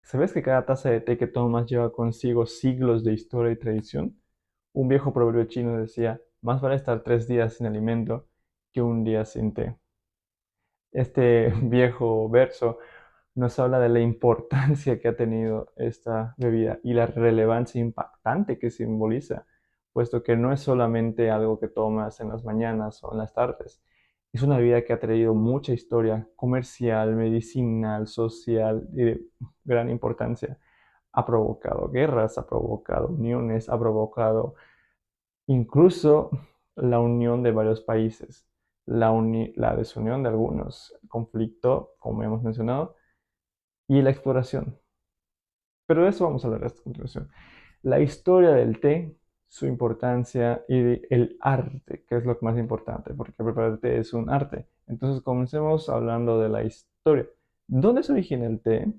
¿Sabes que cada taza de té que tomas lleva consigo siglos de historia y tradición? Un viejo proverbio chino decía, más vale estar 3 días sin alimento que un día sin té. Este viejo verso nos habla de la importancia que ha tenido esta bebida y la relevancia impactante que simboliza, puesto que no es solamente algo que tomas en las mañanas o en las tardes, es una bebida que ha traído mucha historia comercial, medicinal, social y de gran importancia. Ha provocado guerras, ha provocado uniones, ha provocado incluso la unión de varios países, la desunión de algunos, el conflicto, como hemos mencionado, y la exploración. Pero de eso vamos a hablar a continuación. La historia del té, su importancia y el arte, que es lo más importante, porque preparar té es un arte. Entonces comencemos hablando de la historia. ¿Dónde se origina el té?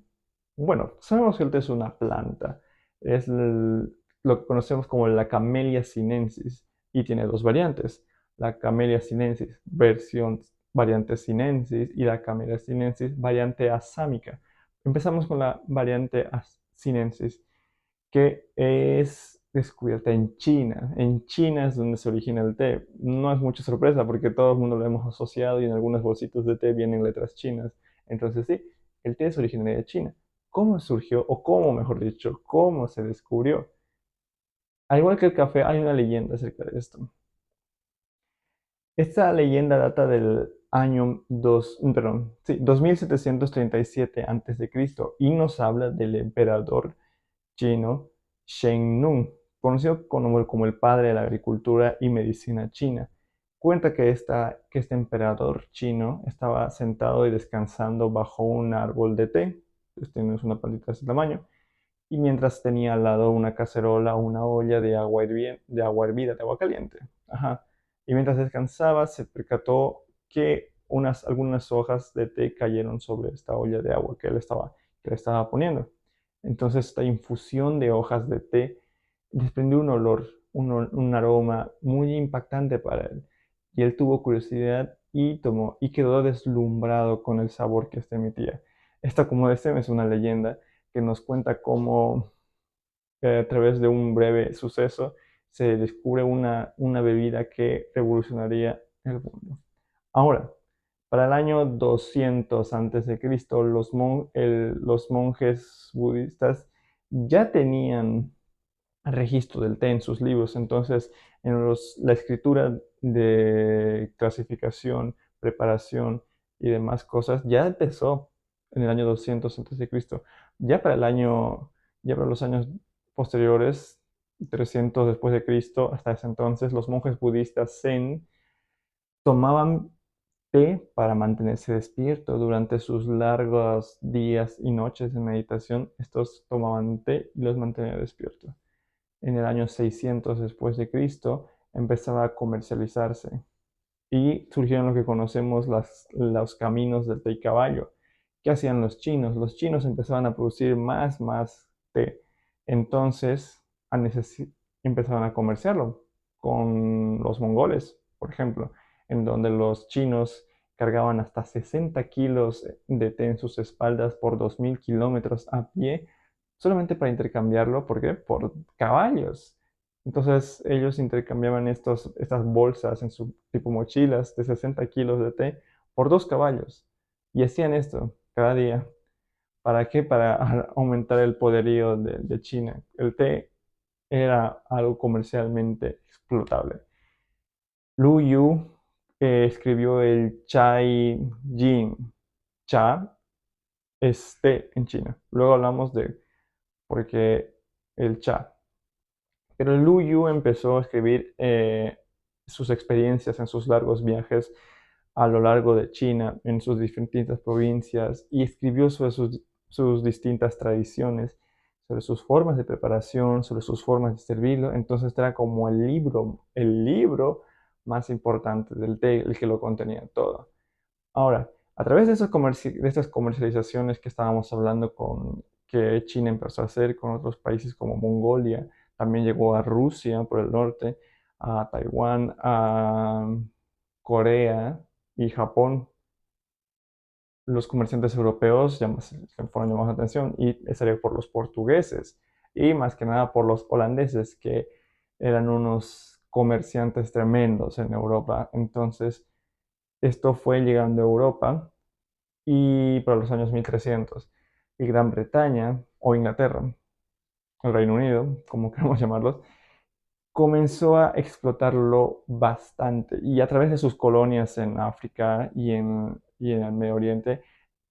Bueno, sabemos que el té es una planta. Lo que conocemos como la Camellia sinensis y tiene dos variantes. La Camellia sinensis versión variante sinensis y la Camellia sinensis variante asámica. Empezamos con la variante sinensis, que es descubierta en China. En China es donde se origina el té. No es mucha sorpresa porque todo el mundo lo hemos asociado y en algunos bolsitos de té vienen letras chinas. Entonces sí, el té es originario de China. ¿Cómo surgió, o cómo, mejor dicho, cómo se descubrió? Al igual que el café, hay una leyenda acerca de esto. Esta leyenda data del año 2737 a.C. y nos habla del emperador chino Shen Nung, conocido como el padre de la agricultura y medicina china. Cuenta que este emperador chino estaba sentado y descansando bajo un árbol de té, este no es una plantita de ese tamaño, y mientras tenía al lado una cacerola o una olla de agua hervida, de agua caliente. Ajá. Y mientras descansaba, se percató que algunas hojas de té cayeron sobre esta olla de agua que le estaba poniendo. Entonces, esta infusión de hojas de té desprendió un olor, un aroma muy impactante para él. Y él tuvo curiosidad y tomó, y quedó deslumbrado con el sabor que este emitía. Esta, como decía, es una leyenda que nos cuenta cómo a través de un breve suceso se descubre una bebida que revolucionaría el mundo. Ahora, para el año 200 a.C., los monjes budistas ya tenían registro del té en sus libros, entonces la escritura de clasificación, preparación y demás cosas ya empezó en el año 200 a.C. Ya para el año, ya para los años posteriores, 300 después de Cristo, hasta ese entonces, los monjes budistas Zen tomaban té para mantenerse despierto durante sus largos días y noches de meditación. Estos tomaban té y los mantenía despiertos. En el año 600 después de Cristo empezaba a comercializarse y surgieron lo que conocemos los caminos del té y caballo. ¿Qué hacían los chinos? Los chinos empezaban a producir más té. Entonces empezaban a comerciarlo con los mongoles, por ejemplo, en donde los chinos cargaban hasta 60 kilos de té en sus espaldas por 2000 kilómetros a pie, solamente para intercambiarlo, ¿por qué? Por caballos. Entonces ellos intercambiaban estas bolsas en su tipo mochilas de 60 kilos de té por 2 caballos. Y hacían esto cada día. ¿Para qué? Para aumentar el poderío de China. El té era algo comercialmente explotable. Lu Yu escribió el Chai Jing. Cha es té en China. Luego hablamos de por qué el cha. Pero Lu Yu empezó a escribir sus experiencias en sus largos viajes a lo largo de China, en sus distintas provincias, y escribió sobre sus distintas tradiciones, sobre sus formas de preparación, sobre sus formas de servirlo. Entonces era como el libro más importante del té, el que lo contenía todo. Ahora, a través de estas comercializaciones que estábamos hablando que China empezó a hacer con otros países como Mongolia, también llegó a Rusia por el norte, a Taiwán, a Corea y Japón. los comerciantes europeos fueron llamados la atención y sería por los portugueses y más que nada por los holandeses que eran unos comerciantes tremendos en Europa. Entonces, esto fue llegando a Europa y para los años 1300 y Gran Bretaña o Inglaterra, el Reino Unido, como queramos llamarlos, comenzó a explotarlo bastante y a través de sus colonias en África y en el Medio Oriente,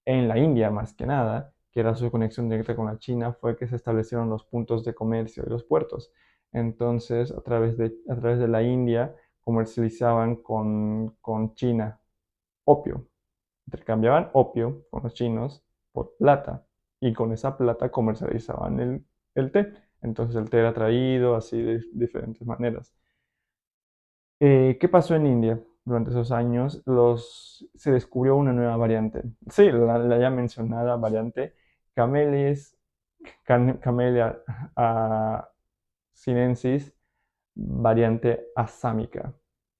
en la India más que nada, que era su conexión directa con la China, fue que se establecieron los puntos de comercio y los puertos. Entonces, a través de la India comercializaban con China opio. Intercambiaban opio con los chinos por plata y con esa plata comercializaban el té. Entonces el té era traído así de diferentes maneras. ¿Qué pasó en India? Durante esos años se descubrió una nueva variante. Sí, la ya mencionada variante Camellis, Camellia sinensis, variante asámica,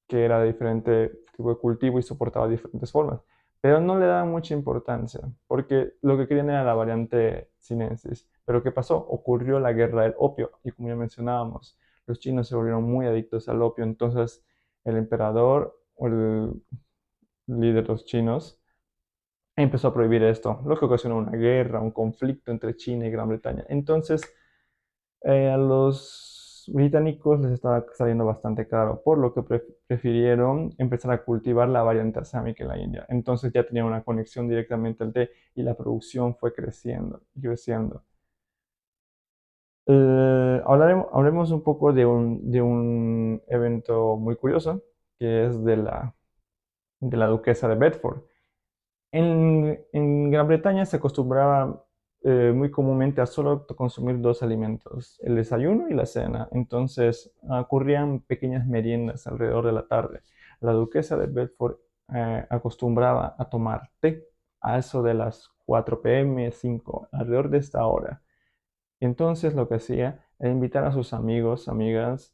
que era de diferente tipo de cultivo y soportaba diferentes formas. Pero no le daban mucha importancia, porque lo que querían era la variante sinensis. Pero ¿qué pasó? Ocurrió la guerra del opio, y como ya mencionábamos, los chinos se volvieron muy adictos al opio, entonces el emperador o el líder de los chinos empezó a prohibir esto, lo que ocasionó una guerra, un conflicto entre China y Gran Bretaña. Entonces, a los británicos les estaba saliendo bastante caro, por lo que prefirieron empezar a cultivar la variante asámica en la India. Entonces ya tenían una conexión directamente al té y la producción fue creciendo y creciendo. Hablemos un poco de un evento muy curioso, que es de la duquesa de Bedford. En Gran Bretaña se acostumbraba muy comúnmente a solo consumir dos alimentos, el desayuno y la cena. Entonces ocurrían pequeñas meriendas alrededor de la tarde. La duquesa de Bedford acostumbraba a tomar té a eso de las 4 p.m., 5, alrededor de esta hora. Entonces lo que hacía era invitar a sus amigos, amigas,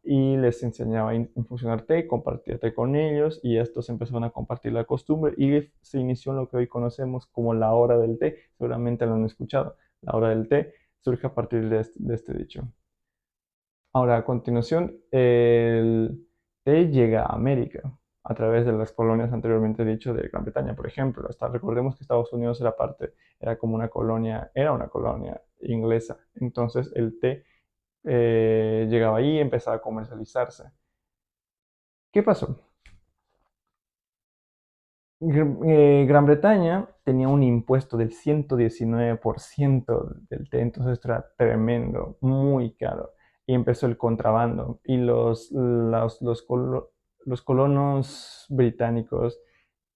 y les enseñaba a infusionar té, compartía té con ellos y estos empezaron a compartir la costumbre y se inició lo que hoy conocemos como la hora del té. Seguramente lo han escuchado. La hora del té surge a partir de este dicho. Ahora, a continuación, el té llega a América a través de las colonias anteriormente dicho de Gran Bretaña, por ejemplo. Recordemos que Estados Unidos era como era una colonia inglesa. Entonces el té llegaba ahí y empezaba a comercializarse. ¿Qué pasó? Gran Bretaña tenía un impuesto del 119% del té, entonces esto era tremendo, muy caro. Y empezó el contrabando. Y los colonos británicos,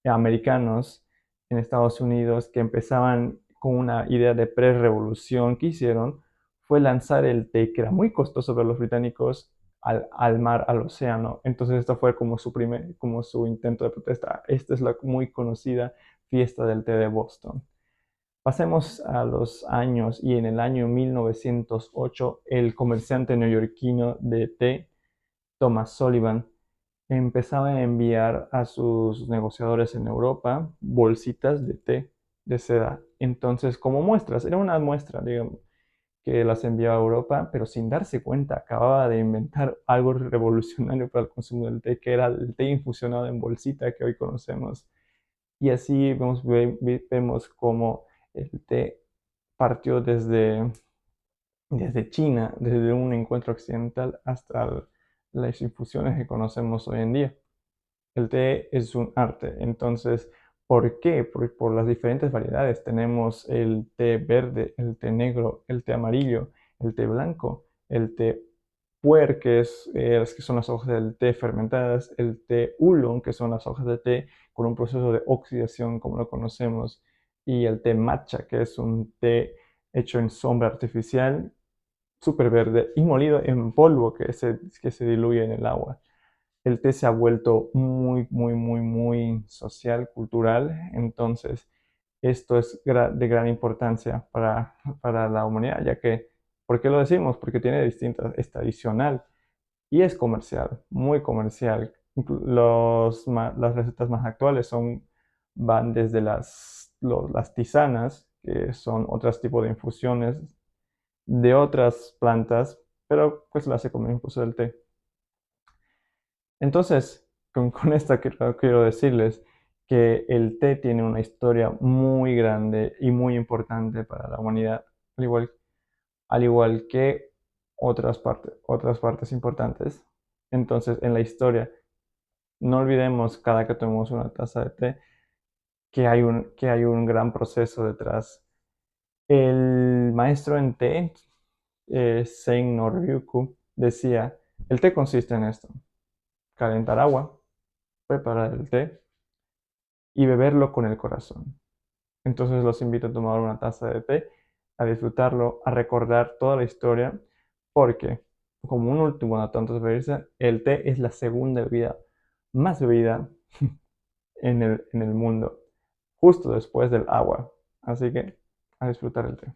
americanos en Estados Unidos, que empezaban con una idea de pre-revolución que hicieron, fue lanzar el té, que era muy costoso para los británicos, al mar, al océano. Entonces esto fue como su intento de protesta. Esta es la muy conocida fiesta del té de Boston. Pasemos a los años y en el año 1908 el comerciante neoyorquino de té, Thomas Sullivan, empezaba a enviar a sus negociadores en Europa bolsitas de té de seda. Entonces, como muestras, era una muestra, digamos, que las enviaba a Europa, pero sin darse cuenta, acababa de inventar algo revolucionario para el consumo del té, que era el té infusionado en bolsita que hoy conocemos. Y así vemos cómo el té partió desde China, desde un encuentro occidental hasta las infusiones que conocemos hoy en día. El té es un arte, entonces, ¿por qué? Por las diferentes variedades. Tenemos el té verde, el té negro, el té amarillo, el té blanco, el té puer, que son las hojas del té fermentadas, el té oolong, que son las hojas de té con un proceso de oxidación como lo conocemos, y el té matcha, que es un té hecho en sombra artificial, súper verde, y molido en polvo que se diluye en el agua. El té se ha vuelto muy, muy, muy, muy social, cultural, entonces esto es de gran importancia para la humanidad, ya que, ¿por qué lo decimos? Porque tiene es tradicional y es comercial, muy comercial. Las recetas más actuales son Van desde las tisanas, que son otros tipos de infusiones de otras plantas, pero pues la hace como infuso del té. Entonces, con esta quiero decirles que el té tiene una historia muy grande y muy importante para la humanidad, al igual que otras partes importantes. Entonces, en la historia, no olvidemos cada que tomemos una taza de té que hay un gran proceso detrás. El maestro en té, Sein no Ryuku, decía, el té consiste en esto: calentar agua, preparar el té y beberlo con el corazón. Entonces los invito a tomar una taza de té, a disfrutarlo, a recordar toda la historia, porque, como un último dato antes de irse, el té es la segunda bebida más bebida en el mundo, justo después del agua. Así que a disfrutar el té.